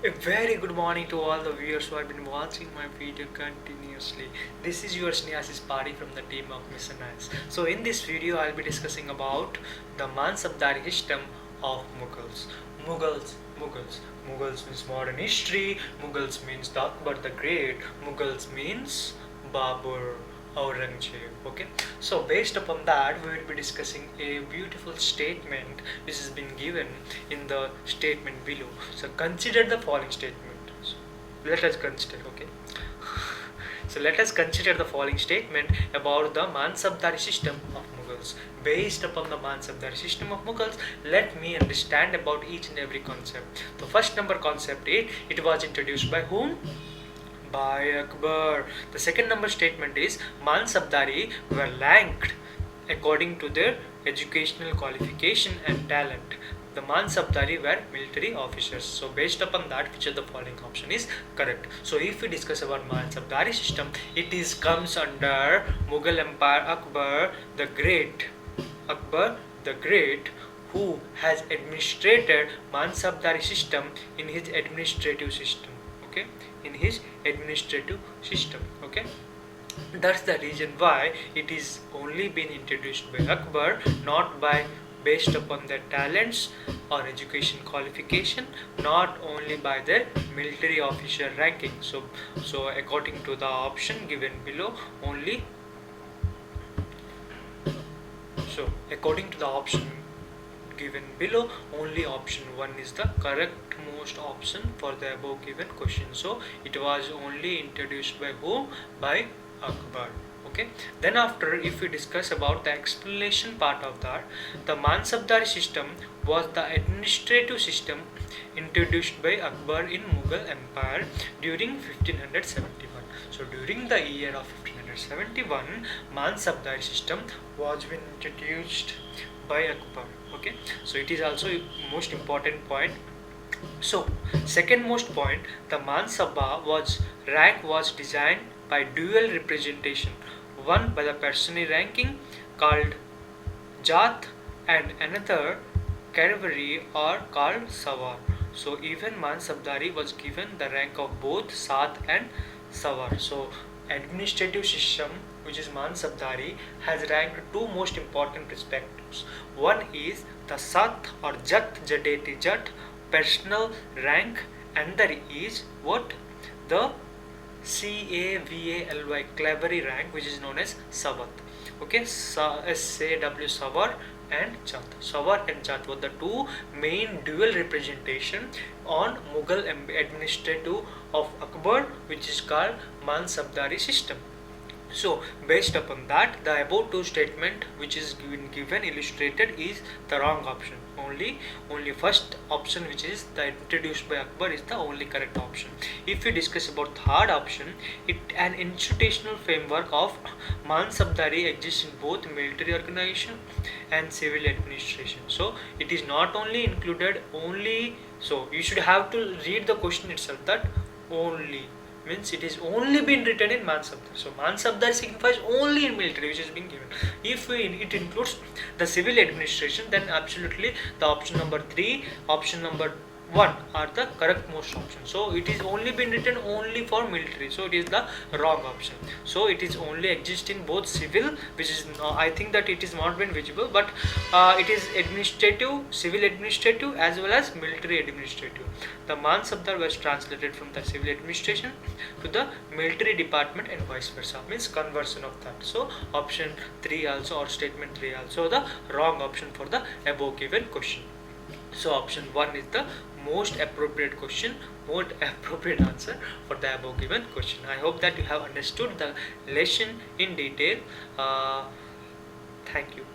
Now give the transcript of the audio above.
A very good morning to all the viewers who have been watching my video continuously. This is your Snehasis Party from the team of Mission Nice. So in this video I'll be discussing about the Mansabdari system of Mughals. Mughals means modern history. Mughals means the Akbar the Great. Mughals means Babur, Aurangzeb. Okay, so based upon that we will be discussing a beautiful statement which has been given in the statement below. So consider the following statement. So let us consider. Okay, so let us consider the following statement about the Mansabdari system of Mughals. Based upon the Mansabdari system of Mughals, let me understand about each and every concept. The first number concept is, it was introduced by whom? By Akbar. The second number statement is, Mansabdari were ranked according to their educational qualification and talent. The Mansabdari were military officers. So based upon that, which of the following option is correct? So if we discuss about Mansabdari system, it is comes under Mughal Empire. Akbar the Great, who has administrated Mansabdari system in his administrative system. Okay, in his administrative system. Okay, that's the reason why it is only been introduced by Akbar, not by based upon their talents or education qualification, not only by their military officer ranking. So according to the option given below, only so according to the option given below, only option 1 is the correct most option for the above given question. So it was only introduced by whom? By Akbar. Okay, then after, if we discuss about the explanation part of that, the Mansabdari system was the administrative system introduced by Akbar in Mughal Empire during 1571. So during the year of 1571, Mansabdari system was been introduced by Akbar. Okay, so it is also most important point. So second most point, the Mansabha was rank was designed by dual representation, one by the personal ranking called Jat and another cavalry or called Savar. So even Mansabdari was given the rank of both Sat and Savar. So administrative system, which is Mansabdari, has ranked two most important perspectives. One is the Sat or Jat Jadeti Jat personal rank, and there is what? The CAVALY cavalry rank, which is known as Savat. Okay, SAW Savar and Jat. Savar and Jat were the two main dual representation on Mughal administrative of Akbar, which is called Mansabdari system. So based upon that, the above two statement which is given illustrated is the wrong option. Only first option, which is the introduced by Akbar, is the only correct option. If we discuss about third option, an institutional framework of Mansabdari exists in both military organization and civil administration. So it is not only included only. So you should have to read the question itself, that only means it is only been written in Mansabdar. So Mansabdar signifies only in military, which has been given. If it includes the civil administration, then absolutely the option number 3, option number 1 are the correct most option. So it is only been written only for military, so it is the wrong option. So it is only exist in both civil, which is I think that it is not been visible, but it is administrative, civil administrative as well as military administrative. The Mansabdar was translated from the civil administration to the military department and vice versa, means conversion of that. So option 3 also, or statement 3 also, the wrong option for the above given question. So option 1 is the most appropriate question, most appropriate answer for the above given question. I hope that you have understood the lesson in detail. Thank you.